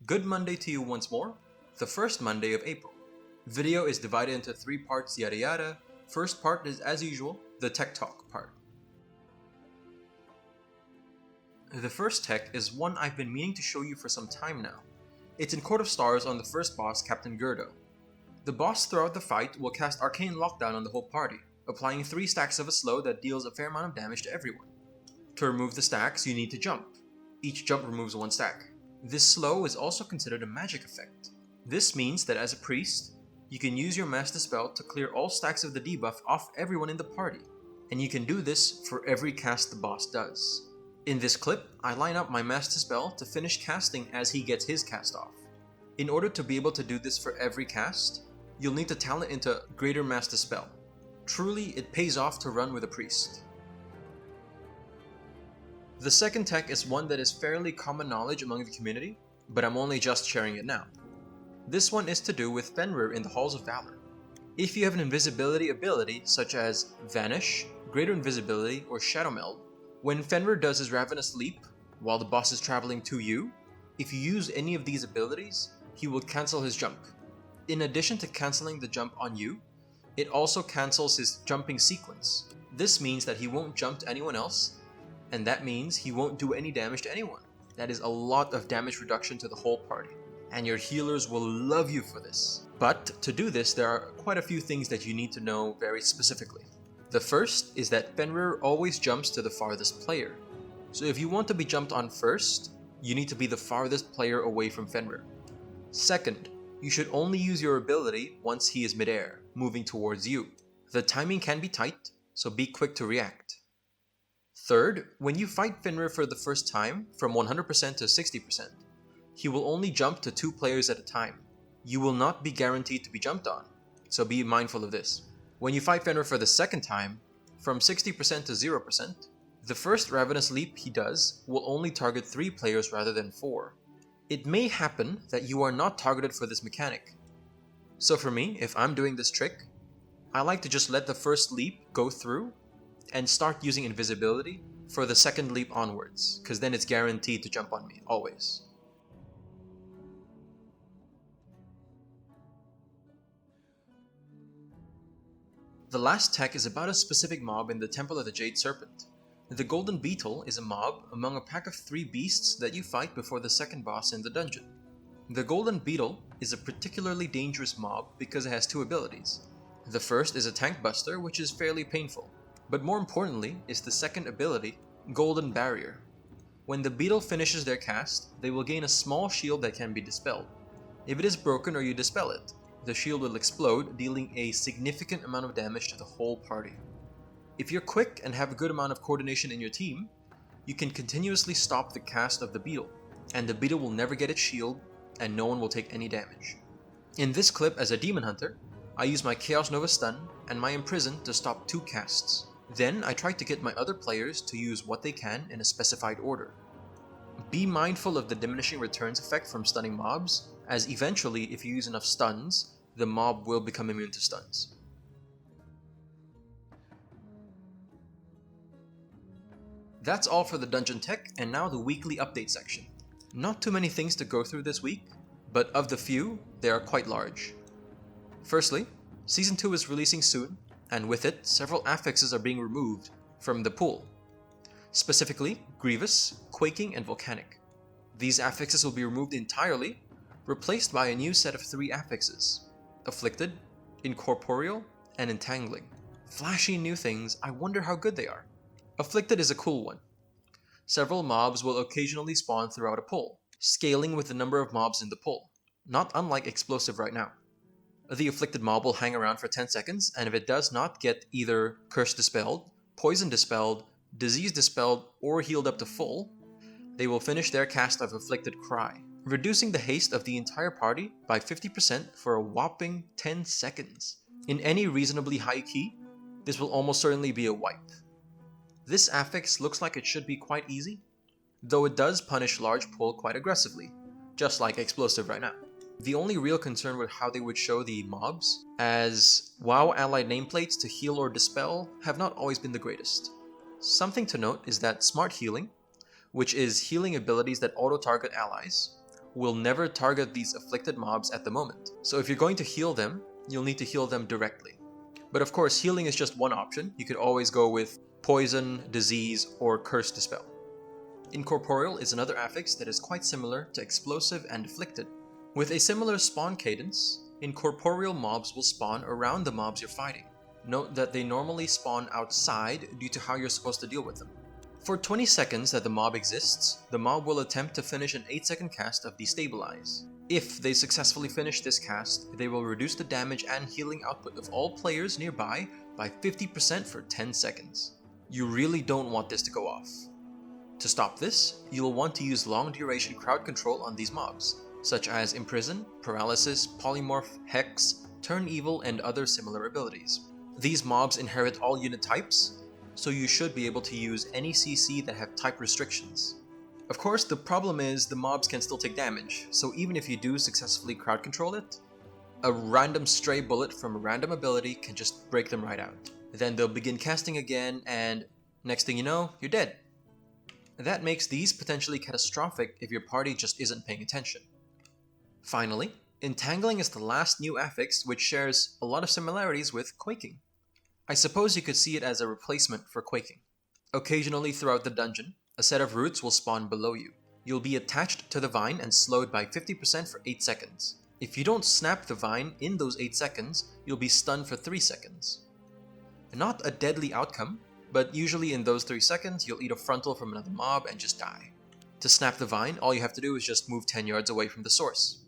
Good Monday to you once more, the first Monday of April. Video is divided into 3 parts, yada yada. First part is, as usual, the tech talk part. The first tech is one I've been meaning to show you for some time now. It's in Court of Stars on the first boss, Captain Gerdo. The boss throughout the fight will cast Arcane Lockdown on the whole party, applying 3 stacks of a slow that deals a fair amount of damage to everyone. To remove the stacks, you need to jump. Each jump removes 1 stack. This slow is also considered a magic effect. This means that as a priest, you can use your Mass Dispel to clear all stacks of the debuff off everyone in the party, and you can do this for every cast the boss does. In this clip, I line up my Mass Dispel to finish casting as he gets his cast off. In order to be able to do this for every cast, you'll need to talent into Greater Mass Dispel. Truly, it pays off to run with a priest. The second tech is one that is fairly common knowledge among the community, but I'm only just sharing it now. This one is to do with Fenryr in the Halls of Valor. If you have an invisibility ability such as Vanish, Greater Invisibility, or Shadow Meld, when Fenryr does his Ravenous leap while the boss is traveling to you, if you use any of these abilities, he will cancel his jump. In addition to cancelling the jump on you, it also cancels his jumping sequence. This means that he won't jump to anyone else, and that means he won't do any damage to anyone. That is a lot of damage reduction to the whole party, and your healers will love you for this. But to do this, there are quite a few things that you need to know very specifically. The first is that Fenryr always jumps to the farthest player. So if you want to be jumped on first, you need to be the farthest player away from Fenryr. Second, you should only use your ability once he is midair, moving towards you. The timing can be tight, so be quick to react. Third, when you fight Fenryr for the first time, from 100% to 60%, he will only jump to 2 players at a time. You will not be guaranteed to be jumped on, so be mindful of this. When you fight Fenryr for the second time, from 60% to 0%, the first Ravenous leap he does will only target 3 players rather than 4. It may happen that you are not targeted for this mechanic. So for me, if I'm doing this trick, I like to just let the first leap go through and start using invisibility for the second leap onwards, because then it's guaranteed to jump on me, always. The last tech is about a specific mob in the Temple of the Jade Serpent. The Golden Beetle is a mob among a pack of 3 beasts that you fight before the second boss in the dungeon. The Golden Beetle is a particularly dangerous mob because it has 2 abilities. The first is a Tank Buster, which is fairly painful. But more importantly is the second ability, Golden Barrier. When the beetle finishes their cast, they will gain a small shield that can be dispelled. If it is broken or you dispel it, the shield will explode, dealing a significant amount of damage to the whole party. If you're quick and have a good amount of coordination in your team, you can continuously stop the cast of the beetle, and the beetle will never get its shield, and no one will take any damage. In this clip as a Demon Hunter, I use my Chaos Nova Stun and my Imprison to stop 2 casts. Then I try to get my other players to use what they can in a specified order. Be mindful of the diminishing returns effect from stunning mobs, as eventually if you use enough stuns, the mob will become immune to stuns. That's all for the dungeon tech, and now the weekly update section. Not too many things to go through this week, but of the few, they are quite large. Firstly, Season 2 is releasing soon, and with it, several affixes are being removed from the pool. Specifically, Grievous, Quaking, and Volcanic. These affixes will be removed entirely, replaced by a new set of 3 affixes: Afflicted, Incorporeal, and Entangling. Flashy new things, I wonder how good they are. Afflicted is a cool one. Several mobs will occasionally spawn throughout a pull, scaling with the number of mobs in the pull, not unlike Explosive right now. The Afflicted mob will hang around for 10 seconds, and if it does not get either Curse Dispelled, Poison Dispelled, Disease Dispelled, or healed up to full, they will finish their cast of Afflicted Cry, reducing the haste of the entire party by 50% for a whopping 10 seconds. In any reasonably high key, this will almost certainly be a wipe. This affix looks like it should be quite easy, though it does punish large pull quite aggressively, just like Explosive right now. The only real concern with how they would show the mobs, as WoW allied nameplates to heal or dispel have not always been the greatest. Something to note is that Smart Healing, which is healing abilities that auto-target allies, will never target these afflicted mobs at the moment. So if you're going to heal them, you'll need to heal them directly. But of course, healing is just one option. You could always go with poison, disease, or curse dispel. Incorporeal is another affix that is quite similar to explosive and afflicted. With a similar spawn cadence, incorporeal mobs will spawn around the mobs you're fighting. Note that they normally spawn outside due to how you're supposed to deal with them. For 20 seconds that the mob exists, the mob will attempt to finish an 8-second cast of Destabilize. If they successfully finish this cast, they will reduce the damage and healing output of all players nearby by 50% for 10 seconds. You really don't want this to go off. To stop this, you'll want to use long duration crowd control on these mobs, such as Imprison, Paralysis, Polymorph, Hex, Turn Evil, and other similar abilities. These mobs inherit all unit types, so you should be able to use any CC that have type restrictions. Of course, the problem is the mobs can still take damage, so even if you do successfully crowd control it, a random stray bullet from a random ability can just break them right out. Then they'll begin casting again, and next thing you know, you're dead. That makes these potentially catastrophic if your party just isn't paying attention. Finally, Entangling is the last new affix which shares a lot of similarities with Quaking. I suppose you could see it as a replacement for Quaking. Occasionally throughout the dungeon, a set of roots will spawn below you. You'll be attached to the vine and slowed by 50% for 8 seconds. If you don't snap the vine in those 8 seconds, you'll be stunned for 3 seconds. Not a deadly outcome, but usually in those 3 seconds, you'll eat a frontal from another mob and just die. To snap the vine, all you have to do is just move 10 yards away from the source.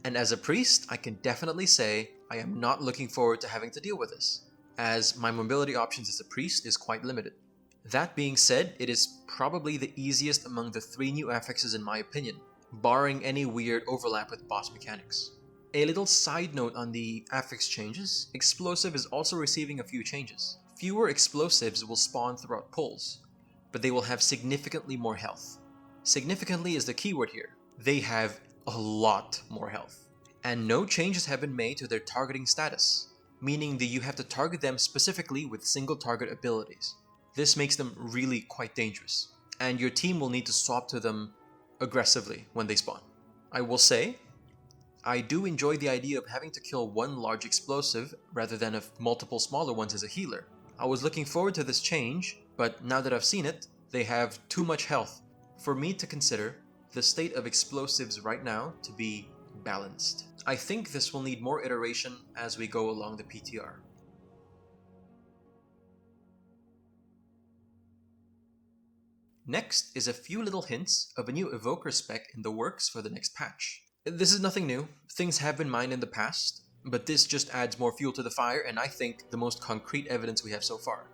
And as a priest, I can definitely say I am not looking forward to having to deal with this, as my mobility options as a priest is quite limited. That being said, it is probably the easiest among the 3 new affixes in my opinion, barring any weird overlap with boss mechanics. A little side note on the affix changes, Explosive is also receiving a few changes. Fewer explosives will spawn throughout pulls, but they will have significantly more health. Significantly is the keyword here. They have a lot more health. And no changes have been made to their targeting status, meaning that you have to target them specifically with single target abilities. This makes them really quite dangerous, and your team will need to swap to them aggressively when they spawn. I will say, I do enjoy the idea of having to kill one large explosive rather than of multiple smaller ones as a healer. I was looking forward to this change, but now that I've seen it, they have too much health for me to consider the state of explosives right now to be balanced. I think this will need more iteration as we go along the PTR. Next is a few little hints of a new Evoker Spec in the works for the next patch. This is nothing new, things have been mined in the past, but this just adds more fuel to the fire and I think the most concrete evidence we have so far.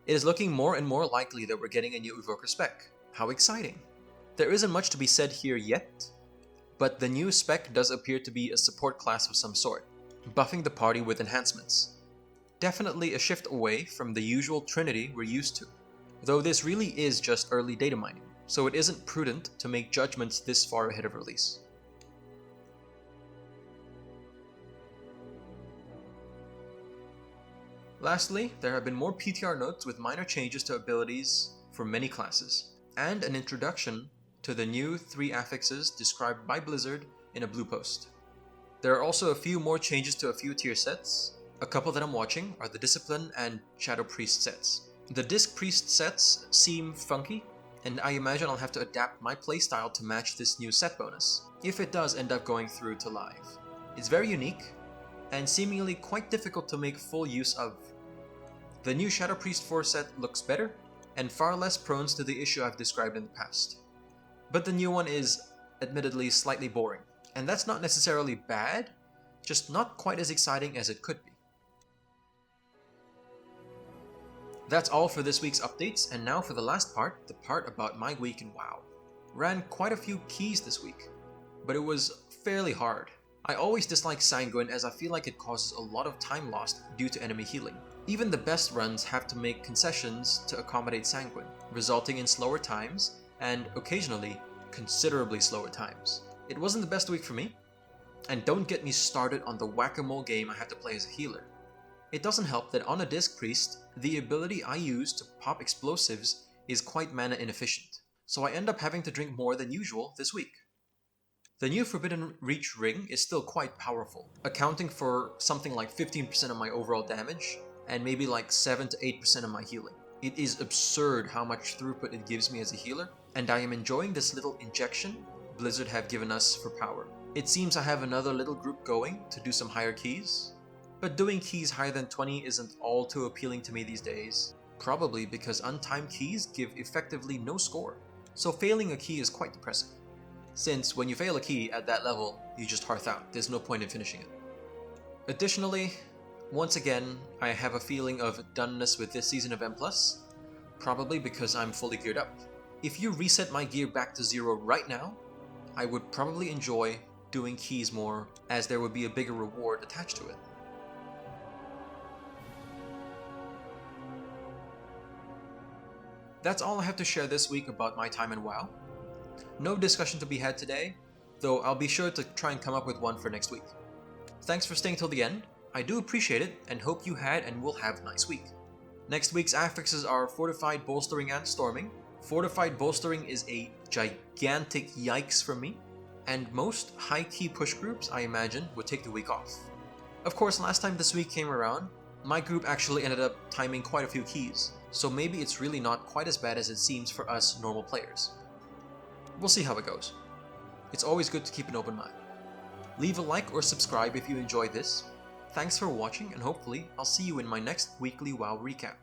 It is looking more and more likely that we're getting a new Evoker Spec. How exciting! There isn't much to be said here yet, but the new spec does appear to be a support class of some sort, buffing the party with enhancements. Definitely a shift away from the usual trinity we're used to, though this really is just early data mining, so it isn't prudent to make judgments this far ahead of release. Lastly, there have been more PTR notes with minor changes to abilities for many classes, and an introduction to the new 3 affixes described by Blizzard in a blue post. There are also a few more changes to a few tier sets. A couple that I'm watching are the Discipline and Shadow Priest sets. The Disc Priest sets seem funky, and I imagine I'll have to adapt my playstyle to match this new set bonus, if it does end up going through to live. It's very unique, and seemingly quite difficult to make full use of. The new Shadow Priest 4 set looks better, and far less prone to the issue I've described in the past. But the new one is, admittedly, slightly boring, and that's not necessarily bad, just not quite as exciting as it could be. That's all for this week's updates, and now for the last part, the part about my week in WoW. Ran quite a few keys this week, but it was fairly hard. I always dislike Sanguine as I feel like it causes a lot of time lost due to enemy healing. Even the best runs have to make concessions to accommodate Sanguine, resulting in slower times, and occasionally, considerably slower times. It wasn't the best week for me, and don't get me started on the whack-a-mole game I had to play as a healer. It doesn't help that on a Disc Priest, the ability I use to pop explosives is quite mana inefficient, so I end up having to drink more than usual this week. The new Forbidden Reach ring is still quite powerful, accounting for something like 15% of my overall damage and maybe like 7 to 8% of my healing. It is absurd how much throughput it gives me as a healer, and I am enjoying this little injection Blizzard have given us for power. It seems I have another little group going to do some higher keys, but doing keys higher than 20 isn't all too appealing to me these days, probably because untimed keys give effectively no score, so failing a key is quite depressing. Since when you fail a key at that level, you just hearth out, there's no point in finishing it. Additionally, once again, I have a feeling of doneness with this season of M+, probably because I'm fully geared up. If you reset my gear back to 0 right now, I would probably enjoy doing keys more, as there would be a bigger reward attached to it. That's all I have to share this week about my time in WoW. No discussion to be had today, though I'll be sure to try and come up with one for next week. Thanks for staying till the end, I do appreciate it and hope you had and will have a nice week. Next week's affixes are Fortified Bolstering and Storming. Fortified Bolstering is a gigantic yikes for me, and most high-key push groups, I imagine, would take the week off. Of course, last time this week came around, my group actually ended up timing quite a few keys, so maybe it's really not quite as bad as it seems for us normal players. We'll see how it goes. It's always good to keep an open mind. Leave a like or subscribe if you enjoyed this. Thanks for watching, and hopefully I'll see you in my next weekly WoW recap.